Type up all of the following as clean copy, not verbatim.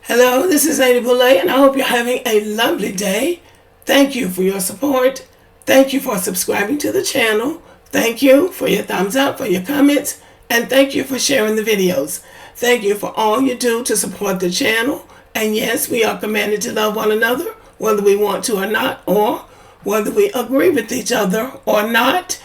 Hello, this is Lady Boulay, and I hope you're having a lovely day. Thank you for your support. Thank you for subscribing to the channel. Thank you for your thumbs up, for your comments, and thank you for sharing the videos. Thank you for all you do to support the channel. And yes, we are commanded to love one another, whether we want to or not, or whether we agree with each other or not.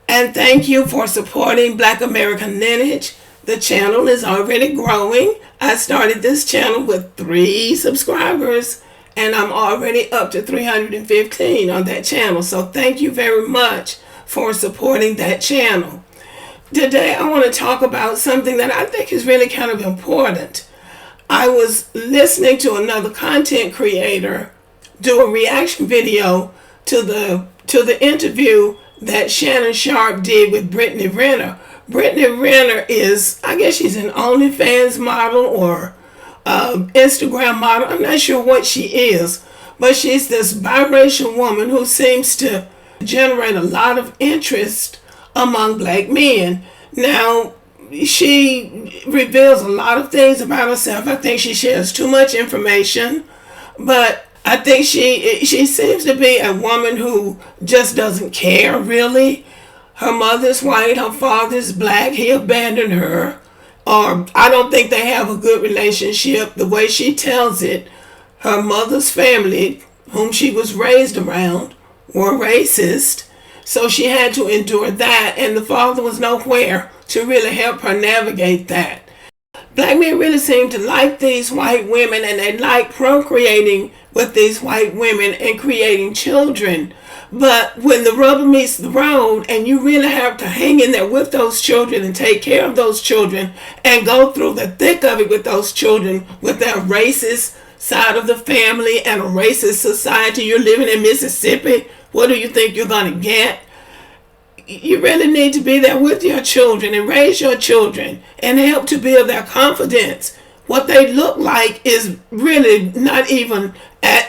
And thank you for supporting Black American Lineage. The channel is already growing. I started this channel with 3 subscribers, and I'm already up to 315 on that channel. So thank you very much for supporting that channel. Today I want to talk about something that I think is really kind of important. I was listening to another content creator do a reaction video to the interview that Shannon Sharp did with Brittany Renner. Brittany Renner is, I guess she's an OnlyFans model or Instagram model. I'm not sure what she is, but she's this biracial woman who seems to generate a lot of interest among black men. Now, she reveals a lot of things about herself. I think she shares too much information, but I think she seems to be a woman who just doesn't care, really. Her mother's white, her father's black, he abandoned her. Or I don't think they have a good relationship. The way she tells it, her mother's family, whom she was raised around, were racist. So she had to endure that, and the father was nowhere to really help her navigate that. Black men really seem to like these white women, and they like procreating with these white women and creating children. But when the rubber meets the road and you really have to hang in there with those children and take care of those children and go through the thick of it with those children, with that racist side of the family and a racist society, you're living in Mississippi, what do you think you're going to get? You really need to be there with your children and raise your children and help to build their confidence. What they look like is really not even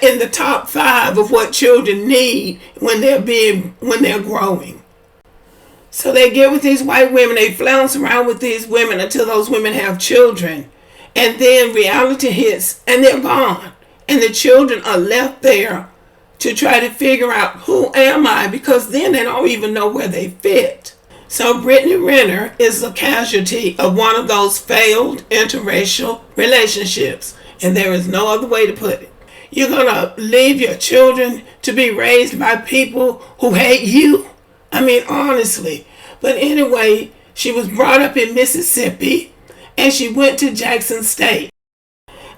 in the top 5 of what children need when they're growing. So they get with these white women, they flounce around with these women until those women have children. And then reality hits and they're gone. And the children are left there to try to figure out, who am I? Because then they don't even know where they fit. So Brittany Renner is a casualty of one of those failed interracial relationships. And there is no other way to put it. You're going to leave your children to be raised by people who hate you? I mean, honestly. But anyway, she was brought up in Mississippi and she went to Jackson State.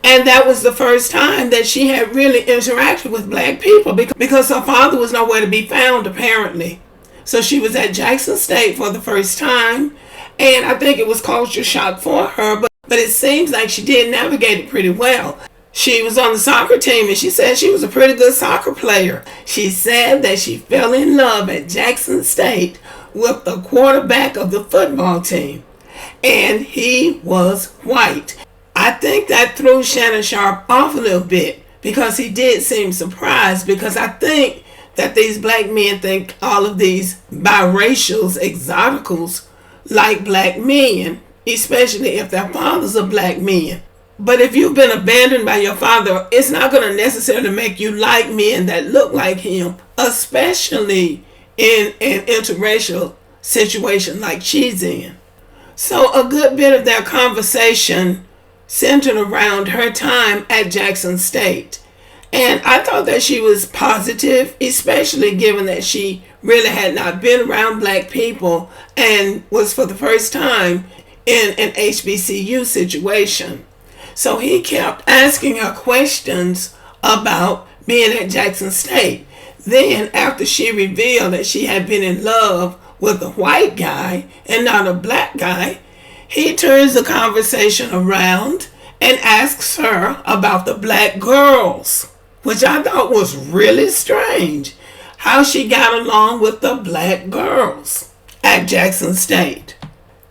And that was the first time that she had really interacted with black people because her father was nowhere to be found, apparently. So she was at Jackson State for the first time. And I think it was culture shock for her, but it seems like she did navigate it pretty well. She was on the soccer team and she said she was a pretty good soccer player. She said that she fell in love at Jackson State with the quarterback of the football team. And he was white. I think that threw Shannon Sharp off a little bit because he did seem surprised, because I think that these black men think all of these biracials, exoticals, like black men, especially if their fathers are black men. But if you've been abandoned by your father, it's not going to necessarily make you like men that look like him, especially in an interracial situation like she's in. So a good bit of their conversation centered around her time at Jackson State. And I thought that she was positive, especially given that she really had not been around black people and was for the first time in an HBCU situation. So he kept asking her questions about being at Jackson State. Then after she revealed that she had been in love with a white guy and not a black guy, he turns the conversation around and asks her about the black girls, which I thought was really strange, how she got along with the black girls at Jackson State.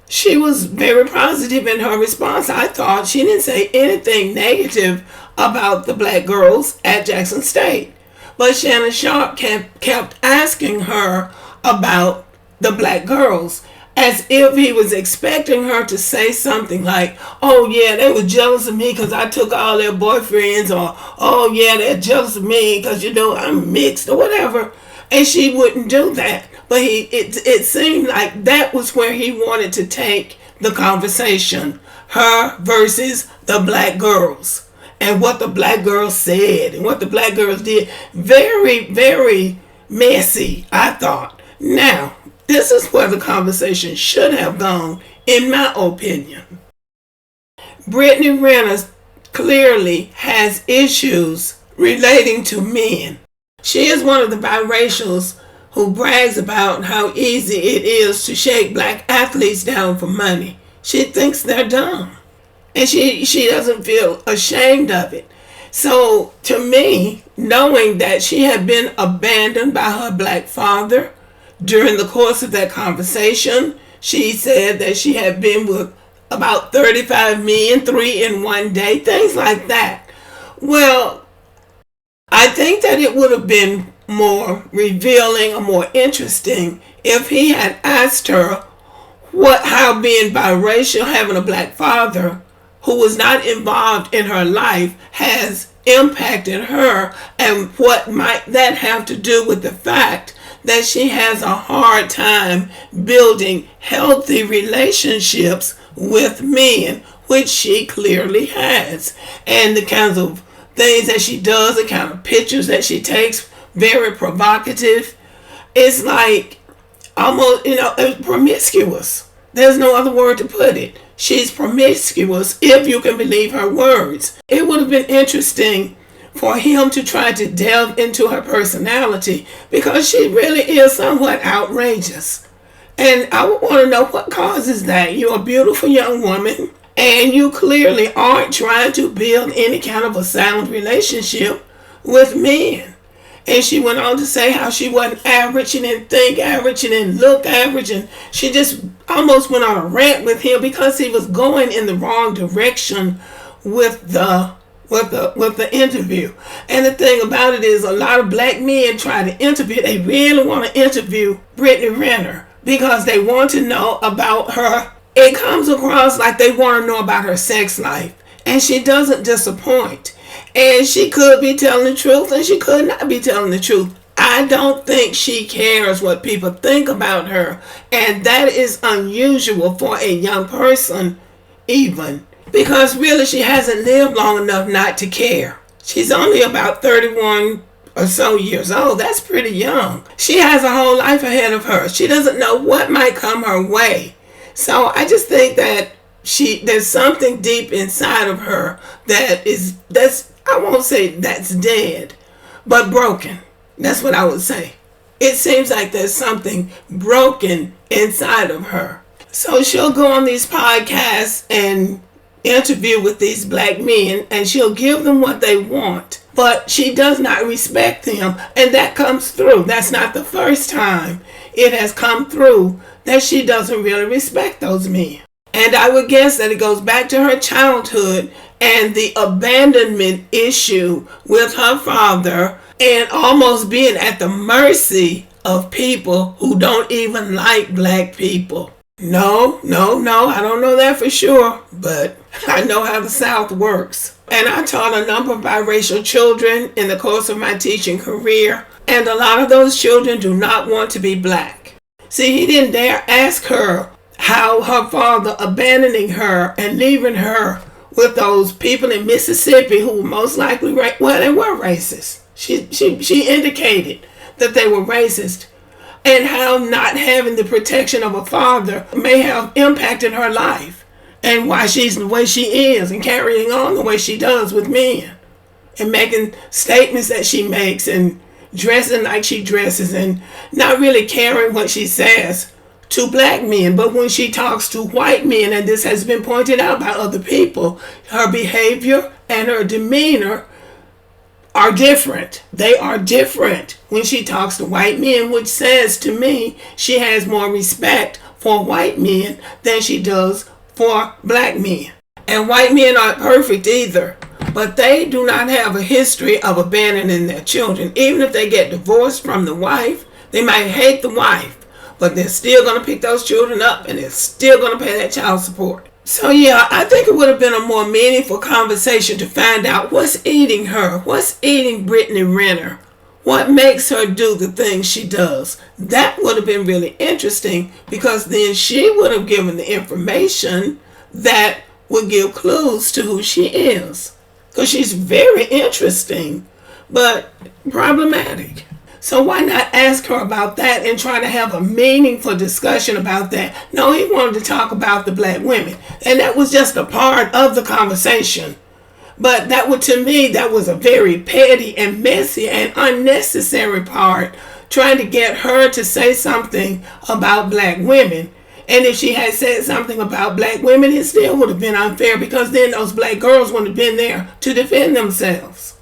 She was very positive in her response. I thought she didn't say anything negative about the black girls at Jackson State. But Shannon Sharp kept asking her about the black girls. as if he was expecting her to say something like, oh yeah, they were jealous of me because I took all their boyfriends, or oh yeah, they're jealous of me because I'm mixed, or whatever. And she wouldn't do that. But it seemed like that was where he wanted to take the conversation. Her versus the black girls. And what the black girls said and what the black girls did. Very, very messy, I thought. Now, this is where the conversation should have gone, in my opinion. Brittany Renner clearly has issues relating to men. She is one of the biracials who brags about how easy it is to shake black athletes down for money. She thinks they're dumb. And she doesn't feel ashamed of it. So to me, knowing that she had been abandoned by her black father during the course of that conversation, she said that she had been with about 35 men, 3 in one day, things like that. Well, I think that it would have been more revealing or more interesting if he had asked her how being biracial, having a black father who was not involved in her life, has impacted her, and what might that have to do with the fact that she has a hard time building healthy relationships with men, which she clearly has, and the kinds of things that she does, the kind of pictures that she takes, very provocative. It's like almost, promiscuous. There's no other word to put it. She's promiscuous, if you can believe her words. It would have been interesting for him to try to delve into her personality, because she really is somewhat outrageous. And I would want to know what causes that. You're a beautiful young woman, and you clearly aren't trying to build any kind of a sound relationship with men. And she went on to say how she wasn't average, she didn't think average, she didn't look average, and she just almost went on a rant with him because he was going in the wrong direction with the interview. And the thing about it is, a lot of black men try to interview, they really want to interview Brittany Renner because they want to know about her. It comes across like they want to know about her sex life, and she doesn't disappoint. And she could be telling the truth, and she could not be telling the truth. I don't think she cares what people think about her. And that is unusual for a young person, even. Because really, she hasn't lived long enough not to care. She's only about 31 or so years old. That's pretty young. She has a whole life ahead of her. She doesn't know what might come her way. So I just think that there's something deep inside of her that's I won't say that's dead, but broken. That's what I would say. It seems like there's something broken inside of her. So she'll go on these podcasts and interview with these black men, and she'll give them what they want, but she does not respect them, and that comes through. That's not the first time it has come through that she doesn't really respect those men. And I would guess that it goes back to her childhood and the abandonment issue with her father, and almost being at the mercy of people who don't even like black people. No, I don't know that for sure, but I know how the South works. And I taught a number of biracial children in the course of my teaching career, and a lot of those children do not want to be black. See, he didn't dare ask her how her father abandoning her and leaving her with those people in Mississippi who were most likely, they were racist. She indicated that they were racist, and how not having the protection of a father may have impacted her life, and why she's the way she is and carrying on the way she does with men, and making statements that she makes, and dressing like she dresses, and not really caring what she says to black men. But when she talks to white men, and this has been pointed out by other people, her behavior and her demeanor are different. They are different when she talks to white men, which says to me she has more respect for white men than she does for black men. And white men aren't perfect either, but they do not have a history of abandoning their children. Even if they get divorced from the wife, they might hate the wife, but they're still going to pick those children up and they're still going to pay that child support. So yeah, I think it would have been a more meaningful conversation to find out what's eating her, what's eating Brittany Renner, what makes her do the things she does. That would have been really interesting, because then she would have given the information that would give clues to who she is. Because she's very interesting, but problematic. So why not ask her about that and try to have a meaningful discussion about that? No, he wanted to talk about the black women. And that was just a part of the conversation. But that would, to me, that was a very petty and messy and unnecessary part, trying to get her to say something about black women. And if she had said something about black women, it still would have been unfair, because then those black girls wouldn't have been there to defend themselves.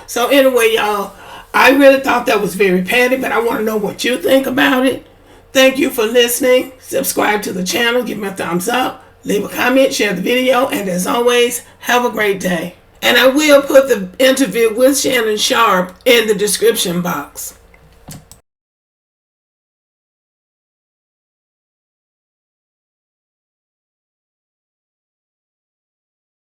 So anyway, y'all, I really thought that was very petty, but I want to know what you think about it. Thank you for listening. Subscribe to the channel. Give me a thumbs up. Leave a comment. Share the video. And as always, have a great day. And I will put the interview with Shannon Sharp in the description box.